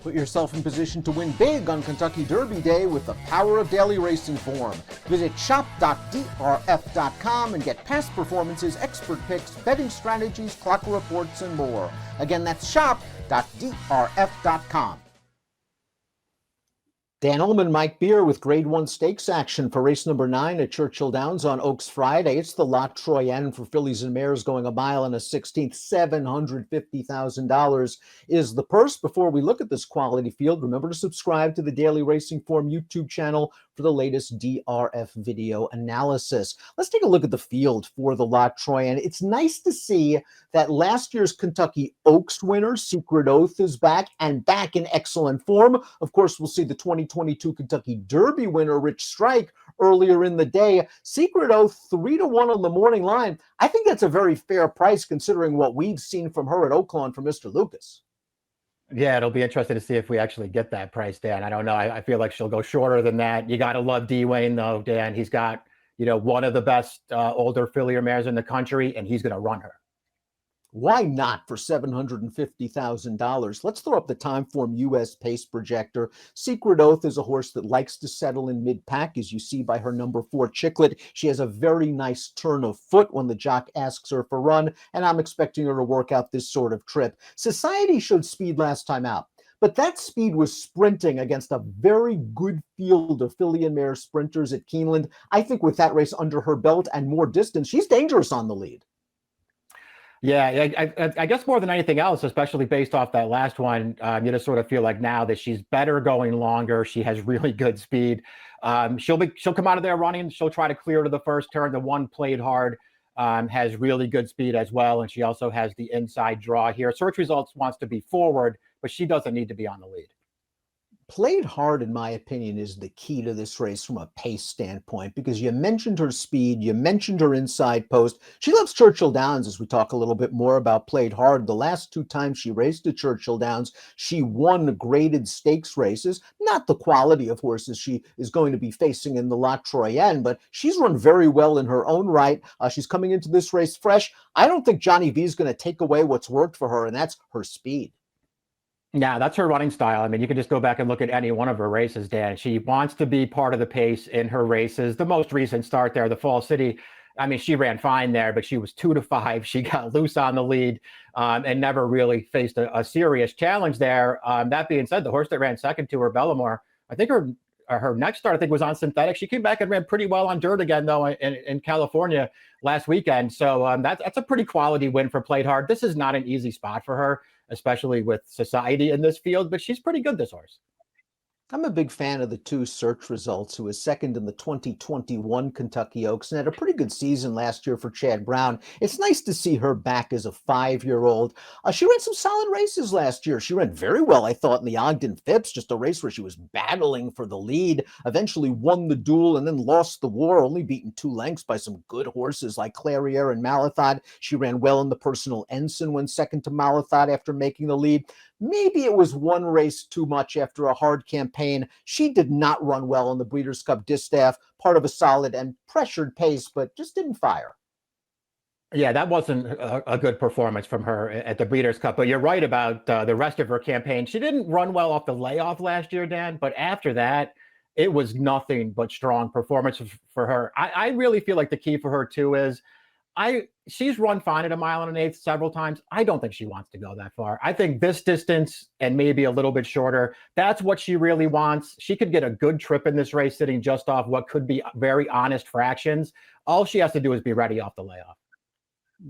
Put yourself in position to win big on Kentucky Derby Day with the power of daily racing form. Visit shop.drf.com and get past performances, expert picks, betting strategies, clock reports, and more. Again, that's shop.drf.com. Dan Illman, Mike Beer with Grade 1 Stakes action for race number 9 at Churchill Downs on Oaks Friday. It's the lot Troienne for fillies and mares going a mile and a 16th. $750,000 is the purse. Before we look at this quality field, remember to subscribe to the Daily Racing Form YouTube channel for the latest DRF video analysis. Let's take a look at the field for the lot Troienne. It's nice to see that last year's Kentucky Oaks winner, Secret Oath, is back and back in excellent form. Of course, we'll see the 2022 Kentucky Derby winner, Rich Strike, earlier in the day. Secret Oath, 3-1 on the morning line. I think that's a very fair price considering what we've seen from her at Oaklawn from Mr. Lucas. Yeah, it'll be interesting to see if we actually get that price, Dan. I don't know. I feel like she'll go shorter than that. You got to love D-Wayne, though, Dan. He's got, one of the best older filly mares in the country, and he's going to run her. Why not for $750,000? Let's throw up the Timeform US Pace Projector. Secret Oath is a horse that likes to settle in mid-pack, as you see by her number 4 Chicklet. She has a very nice turn of foot when the jock asks her for run, and I'm expecting her to work out this sort of trip. Society showed speed last time out, but that speed was sprinting against a very good field of filly and mare sprinters at Keeneland. I think with that race under her belt and more distance, she's dangerous on the lead. Yeah, I guess more than anything else, especially based off that last one, you just sort of feel like now that she's better going longer. She has really good speed. She'll come out of there running. She'll try to clear to the first turn. The one Played Hard has really good speed as well, and she also has the inside draw here. Search Results wants to be forward, but she doesn't need to be on the lead. Played Hard, in my opinion, is the key to this race from a pace standpoint, because you mentioned her speed, you mentioned her inside post. She loves Churchill Downs, as we talk a little bit more about Played Hard. The last 2 times she raced at Churchill Downs, she won graded stakes races. Not the quality of horses she is going to be facing in the lot Troienne, but she's run very well in her own right. She's coming into this race fresh. I don't think Johnny V is going to take away what's worked for her, and that's her speed. Yeah, that's her running style. I mean, you can just go back and look at any one of her races, Dan. She wants to be part of the pace in her races. The most recent start there, the Fall City, I mean, she ran fine there, but she was 2-5. She got loose on the lead and never really faced a serious challenge there. That being said, the horse that ran second to her, Bellamore, I think her next start, I think, was on synthetic. She came back and ran pretty well on dirt again, though, in California last weekend. So that's a pretty quality win for Played Hard. This is not an easy spot for her, especially with Society in this field, but she's pretty good, this horse. I'm a big fan of the 2 Search Results, who was second in the 2021 Kentucky Oaks and had a pretty good season last year for Chad Brown. It's nice to see her back as a 5-year-old. She ran some solid races last year. She ran very well, I thought, in the Ogden Phipps, just a race where she was battling for the lead, eventually won the duel and then lost the war, only beaten 2 lengths by some good horses like Clairiere and Malathot. She ran well in the Personal Ensign, went second to Malathot after making the lead. Maybe it was one race too much after a hard campaign. She did not run well in the Breeders' Cup Distaff, part of a solid and pressured pace, but just didn't fire. Yeah, that wasn't a good performance from her at the Breeders' Cup, but you're right about the rest of her campaign. She didn't run well off the layoff last year, Dan, but after that, it was nothing but strong performance for her. I really feel like the key for her, too, is she's run fine at 1 1/8 miles several times. I don't think she wants to go that far. I think this distance and maybe a little bit shorter, that's what she really wants. She could get a good trip in this race sitting just off what could be very honest fractions. All she has to do is be ready off the layoff.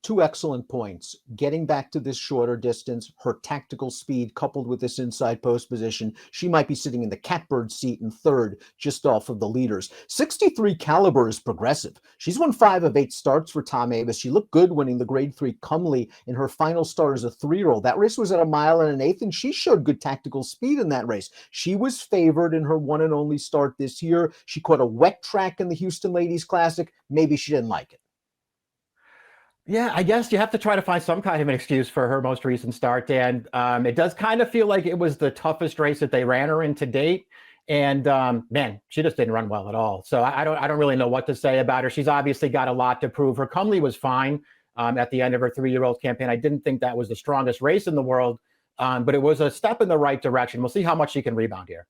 2 excellent points. Getting back to this shorter distance, her tactical speed coupled with this inside post position, she might be sitting in the catbird seat in 3rd, just off of the leaders. 63 Caliber is progressive. She's won 5 of 8 starts for Tom Avis. She looked good winning the Grade 3 Cumley in her final start as a 3-year-old. That race was at 1 1/8 miles, and she showed good tactical speed in that race. She was favored in her one and only start this year. She caught a wet track in the Houston Ladies Classic. Maybe she didn't like it. Yeah, I guess you have to try to find some kind of an excuse for her most recent start, Dan. It does kind of feel like it was the toughest race that they ran her in to date. And man, she just didn't run well at all. So I don't really know what to say about her. She's obviously got a lot to prove. Her Cumley was fine at the end of her 3-year-old campaign. I didn't think that was the strongest race in the world, but it was a step in the right direction. We'll see how much she can rebound here.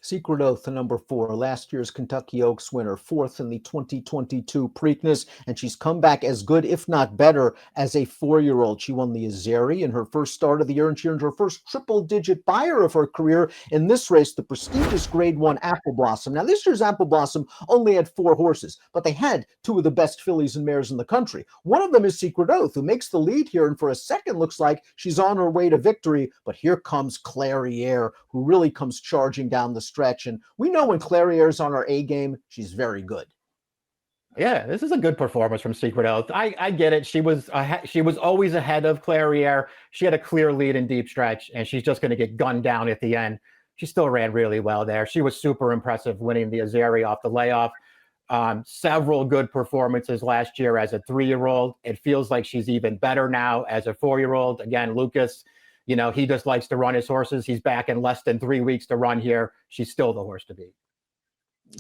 Secret Oath, the number 4, last year's Kentucky Oaks winner, 4th in the 2022 Preakness, and she's come back as good, if not better, as a 4-year-old. She won the Azeri in her first start of the year, and she earned her first triple-digit buyer of her career in this race, the prestigious Grade 1 Apple Blossom. Now, this year's Apple Blossom only had 4 horses, but they had 2 of the best fillies and mares in the country. One of them is Secret Oath, who makes the lead here, and for a second looks like she's on her way to victory, but here comes Clairiere, who really comes charging down the stretch, and we know when Clairiere's on her A game, she's very good. Yeah, this is a good performance from Secret Oath. I get it. She was always ahead of Clairiere. She had a clear lead in deep stretch, and she's just going to get gunned down at the end. She still ran really well there. She was super impressive winning the Azeri off the layoff. Several good performances last year as a 3-year-old. It feels like she's even better now as a 4-year-old. Again, Lucas, he just likes to run his horses. He's back in less than 3 weeks to run here. She's still the horse to beat.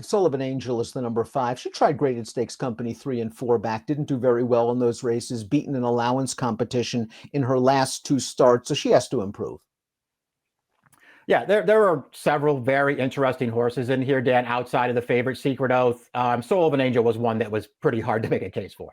Sullivan Angel is the number 5. She tried Graded Stakes Company 3 and 4 back, didn't do very well in those races, beaten an allowance competition in her last 2 starts, so she has to improve. Yeah, there are several very interesting horses in here, Dan, outside of the favorite Secret Oath. Sullivan Angel was one that was pretty hard to make a case for.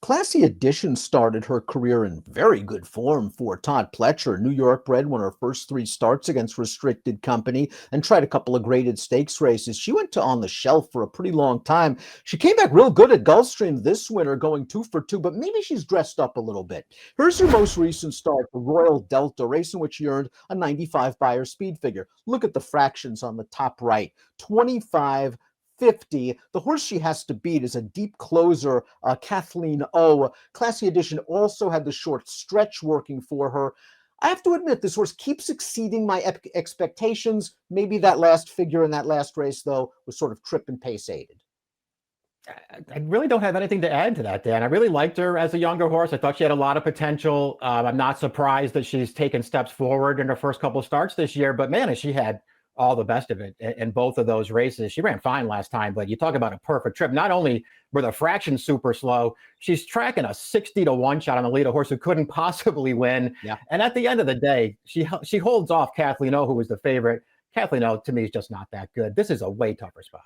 Classy Edition started her career in very good form for Todd Pletcher. New York bred, won her first 3 starts against restricted company and tried a couple of graded stakes races. She went to On the Shelf for a pretty long time. She came back real good at Gulfstream this winter, going 2 for 2, but maybe she's dressed up a little bit. Here's her most recent start, the Royal Delta, race in which she earned a 95 buyer speed figure. Look at the fractions on the top right, 25, 50. The horse she has to beat is a deep closer, Kathleen O. Classy Edition also had the short stretch working for her. I have to admit, this horse keeps exceeding my expectations. Maybe that last figure in that last race, though, was sort of trip and pace aided. I really don't have anything to add to that, Dan. I really liked her as a younger horse. I thought she had a lot of potential. I'm not surprised that she's taken steps forward in her first couple of starts this year, but man, has she had all the best of it in both of those races. She ran fine last time, but you talk about a perfect trip. Not only were the fractions super slow, she's tracking a 60-1 shot on the lead, a horse who couldn't possibly win. Yeah. And at the end of the day, she holds off Kathleen O, who was the favorite. Kathleen O, to me, is just not that good. This is a way tougher spot.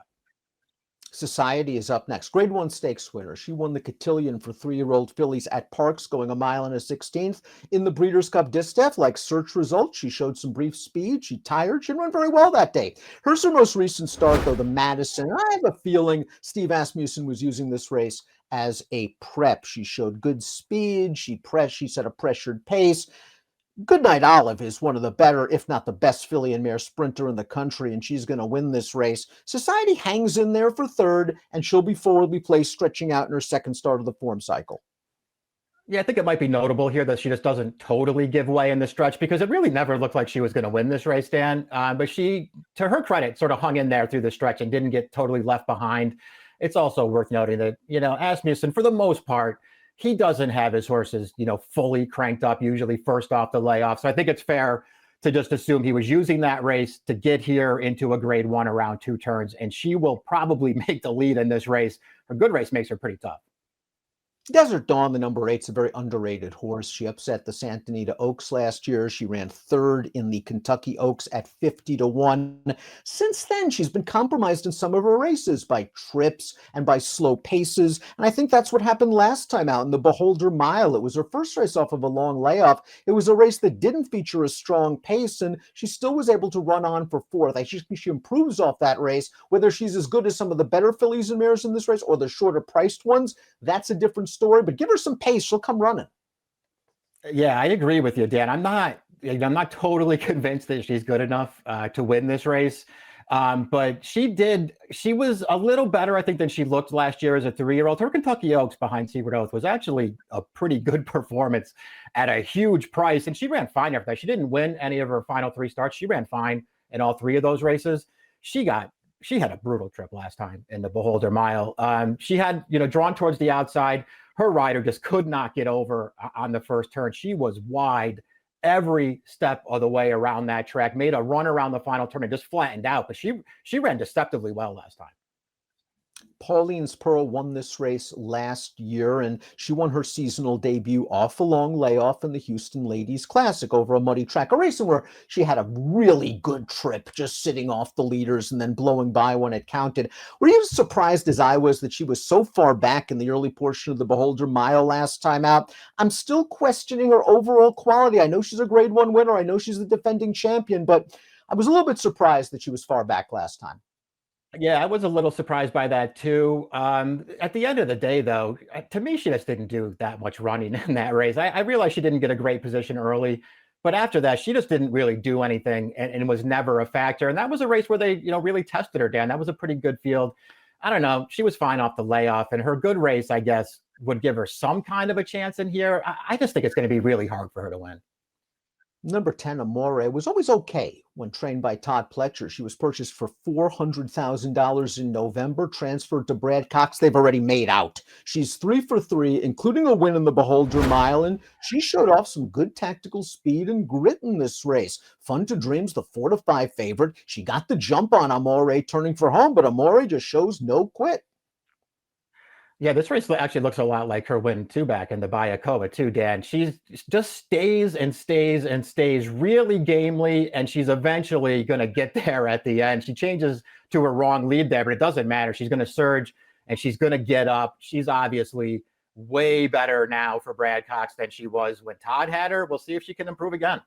Society is up next. Grade 1 stakes winner. She won the cotillion for 3-year-old fillies at Parks, going a mile and a 16th. In the Breeders' Cup Distaff, like search results, she showed some brief speed. She tired. She didn't run very well that day. Here's her most recent start, though, the Madison. I have a feeling Steve Asmussen was using this race as a prep. She showed good speed. She set a pressured pace. Goodnight Olive is one of the better, if not the best, filly and mare sprinter in the country, and she's going to win this race. Society hangs in there for 3rd, and she'll be forwardly placed, stretching out in her 2nd start of the form cycle. Yeah, I think it might be notable here that she just doesn't totally give way in the stretch, because it really never looked like she was going to win this race, Dan. But she, to her credit, sort of hung in there through the stretch and didn't get totally left behind. It's also worth noting that, Asmussen, for the most part, he doesn't have his horses, fully cranked up, usually first off the layoff. So I think it's fair to just assume he was using that race to get here into a Grade 1 around 2 turns, and she will probably make the lead in this race. A good race makes her pretty tough. Desert Dawn, the number 8, is a very underrated horse. She upset the Santa Anita Oaks last year. She ran 3rd in the Kentucky Oaks at 50-1. Since then, she's been compromised in some of her races by trips and by slow paces. And I think that's what happened last time out in the Beholder Mile. It was her first race off of a long layoff. It was a race that didn't feature a strong pace, and she still was able to run on for 4th. I think she improves off that race. Whether she's as good as some of the better fillies and mares in this race or the shorter priced ones, that's a different story, but give her some pace, she'll come running. Yeah, I agree with you, Dan. I'm not totally convinced that she's good enough to win this race. But she was a little better, I think, than she looked last year as a 3-year-old. Her Kentucky Oaks behind Secret Oath was actually a pretty good performance at a huge price. And she ran fine after that. She didn't win any of her final 3 starts. She ran fine in all 3 of those races. She had a brutal trip last time in the Beholder Mile. She had, drawn towards the outside. Her rider just could not get over on the first turn. She was wide every step of the way around that track, made a run around the final turn and just flattened out. But she ran deceptively well last time. Pauline's Pearl won this race last year, and she won her seasonal debut off a long layoff in the Houston Ladies Classic over a muddy track, a race where she had a really good trip, just sitting off the leaders and then blowing by when it counted. Were you as surprised as I was that she was so far back in the early portion of the Beholder Mile last time out? I'm still questioning her overall quality. I know she's a Grade 1 winner. I know she's the defending champion, but I was a little bit surprised that she was far back last time. Yeah, I was a little surprised by that too. At the end of the day, though, to me, she just didn't do that much running in that race. I realized she didn't get a great position early, but after that, she just didn't really do anything and was never a factor. And that was a race where they, really tested her, Dan. That was a pretty good field. I don't know. She was fine off the layoff, and her good race, I guess, would give her some kind of a chance in here. I just think it's going to be really hard for her to win. Number 10, Amore, was always okay when trained by Todd Pletcher. She was purchased for $400,000 in November, transferred to Brad Cox. They've already made out. She's 3 for 3, including a win in the Beholder Mile, and she showed off some good tactical speed and grit in this race. Fun to Dream's the 4 to 5 favorite. She got the jump on Amore turning for home, but Amore just shows no quit. Yeah, this race actually looks a lot like her win too back in the Bayakoa too, Dan. She's just stays and stays and stays really gamely, and she's eventually going to get there at the end. She changes to her wrong lead there, but it doesn't matter. She's going to surge and she's going to get up. She's obviously way better now for Brad Cox than she was when Todd had her. We'll see if she can improve again.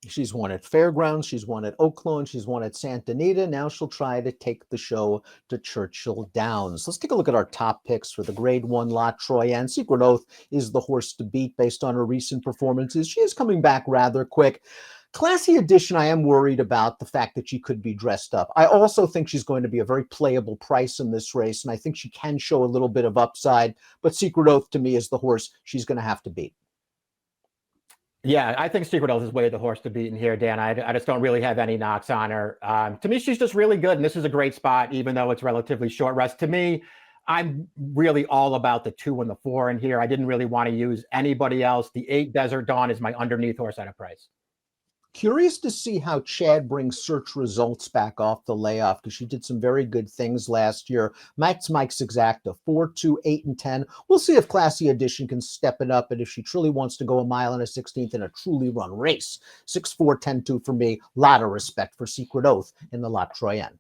She's won at Fairgrounds. She's won at Oaklawn. She's won at Santa Anita. Now she'll try to take the show to Churchill Downs. Let's take a look at our top picks for the Grade 1 lot. Troienne Secret Oath is the horse to beat based on her recent performances. She is coming back rather quick. Classy Edition, I am worried about the fact that she could be dressed up. I also think she's going to be a very playable price in this race, and I think she can show a little bit of upside. But Secret Oath, to me, is the horse she's going to have to beat. Yeah, I think Secret Oath is way the horse to beat in here, Dan. I just don't really have any knocks on her. To me, she's just really good, and this is a great spot, even though it's relatively short rest. To me, I'm really all about the 2 and the 4 in here. I didn't really want to use anybody else. The 8 Desert Dawn is my underneath horse at a price. Curious to see how Chad brings Search Results back off the layoff, because she did some very good things last year. Mike's Exacta, 4, 2, 8, and 10. We'll see if Classy Edition can step it up, and if she truly wants to go a mile and a 16th in a truly run race. 6, 4, 10, 2 for me. Lot of respect for Secret Oath in the lot Troienne.